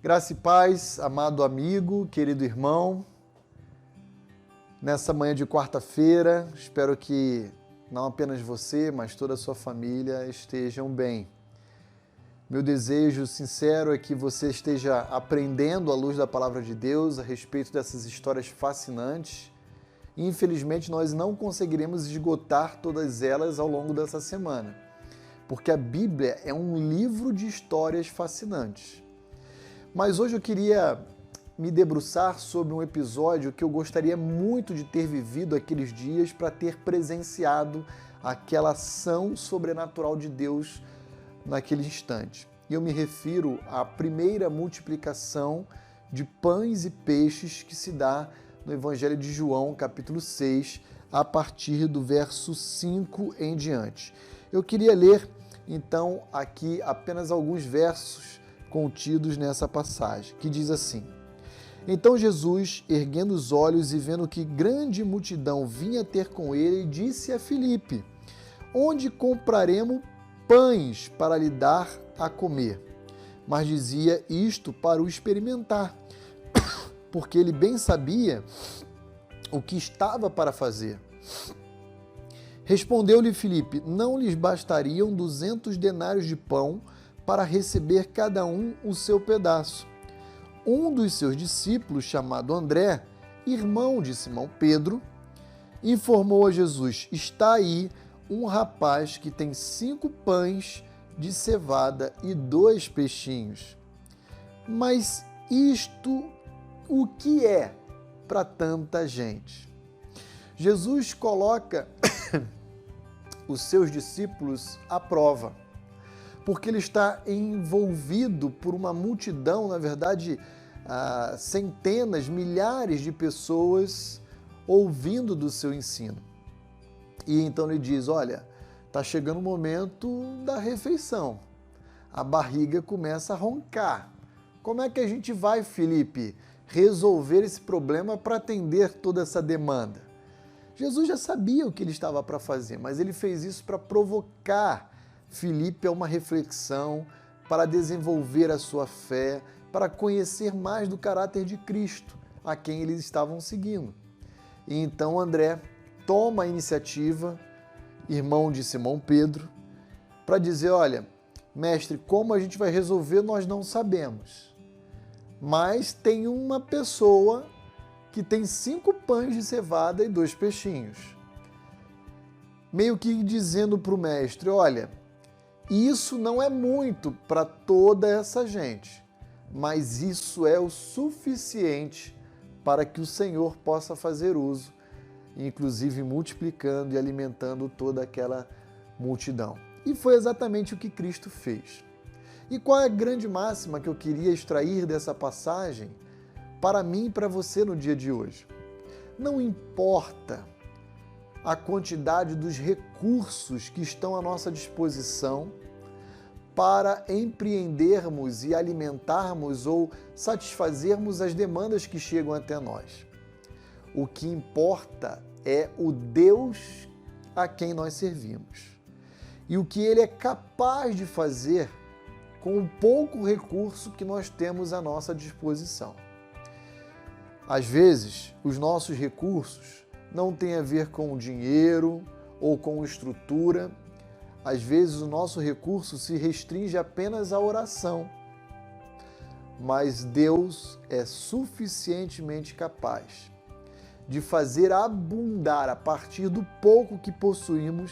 Graça e paz, amado amigo, querido irmão. Nessa manhã de quarta-feira, espero que não apenas você, mas toda a sua família estejam bem. Meu desejo sincero é que você esteja aprendendo à luz da palavra de Deus a respeito dessas histórias fascinantes. Infelizmente, nós não conseguiremos esgotar todas elas ao longo dessa semana, porque a Bíblia é um livro de histórias fascinantes. Mas hoje eu queria me debruçar sobre um episódio que eu gostaria muito de ter vivido aqueles dias para ter presenciado aquela ação sobrenatural de Deus naquele instante. E eu me refiro à primeira multiplicação de pães e peixes que se dá no Evangelho de João, capítulo 6, a partir do verso 5 em diante. Eu queria ler, então, aqui apenas alguns versos contidos nessa passagem, que diz assim: Então Jesus, erguendo os olhos e vendo que grande multidão vinha ter com ele, disse a Filipe: Onde compraremos pães para lhe dar a comer? Mas dizia isto para o experimentar, porque ele bem sabia o que estava para fazer. Respondeu-lhe Filipe: Não lhes bastariam 200 denários de pão para receber cada um o seu pedaço. Um dos seus discípulos, chamado André, irmão de Simão Pedro, informou a Jesus: Está aí um rapaz que tem 5 pães de cevada e 2 peixinhos. Mas isto o que é para tanta gente? Jesus coloca os seus discípulos à prova, porque ele está envolvido por uma multidão, na verdade, centenas, milhares de pessoas ouvindo do seu ensino. E então ele diz: olha, está chegando o momento da refeição, a barriga começa a roncar. Como é que a gente vai, Filipe, resolver esse problema para atender toda essa demanda? Jesus já sabia o que ele estava para fazer, mas ele fez isso para provocar Filipe a uma reflexão, para desenvolver a sua fé, para conhecer mais do caráter de Cristo, a quem eles estavam seguindo. E então André toma a iniciativa, irmão de Simão Pedro, para dizer: olha, mestre, como a gente vai resolver nós não sabemos, mas tem uma pessoa que tem 5 pães de cevada e 2 peixinhos. Meio que dizendo para o mestre: olha, isso não é muito para toda essa gente, mas isso é o suficiente para que o Senhor possa fazer uso, inclusive multiplicando e alimentando toda aquela multidão. E foi exatamente o que Cristo fez. E qual é a grande máxima que eu queria extrair dessa passagem para mim e para você no dia de hoje? Não importa a quantidade dos recursos que estão à nossa disposição para empreendermos e alimentarmos ou satisfazermos as demandas que chegam até nós. O que importa é o Deus a quem nós servimos e o que Ele é capaz de fazer com o pouco recurso que nós temos à nossa disposição. Às vezes, os nossos recursos não têm a ver com dinheiro ou com estrutura. Às vezes, o nosso recurso se restringe apenas à oração. Mas Deus é suficientemente capaz de fazer abundar, a partir do pouco que possuímos,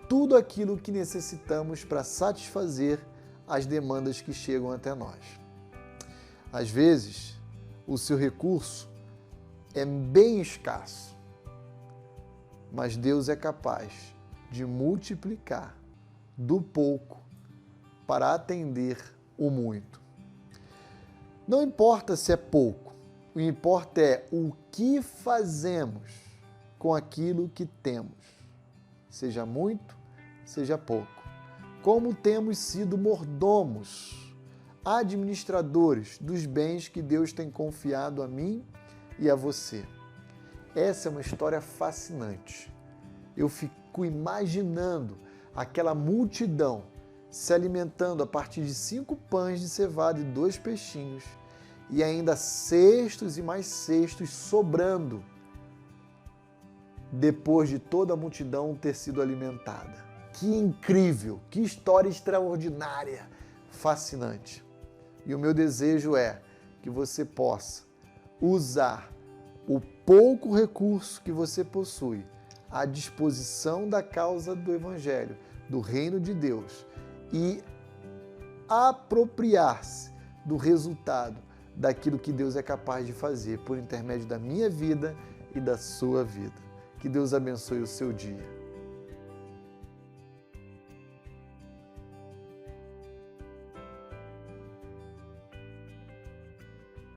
tudo aquilo que necessitamos para satisfazer as demandas que chegam até nós. Às vezes, o seu recurso é bem escasso, mas Deus é capaz de multiplicar do pouco para atender o muito. Não importa se é pouco, o que importa é o que fazemos com aquilo que temos, seja muito, seja pouco. Como temos sido mordomos, administradores dos bens que Deus tem confiado a mim e a você. Essa é uma história fascinante. Eu fico imaginando aquela multidão se alimentando a partir de 5 pães de cevada e 2 peixinhos, e ainda cestos e mais cestos sobrando, depois de toda a multidão ter sido alimentada. Que incrível, que história extraordinária, fascinante. E o meu desejo é que você possa usar o pouco recurso que você possui à disposição da causa do Evangelho, do reino de Deus, e apropriar-se do resultado daquilo que Deus é capaz de fazer por intermédio da minha vida e da sua vida. Que Deus abençoe o seu dia.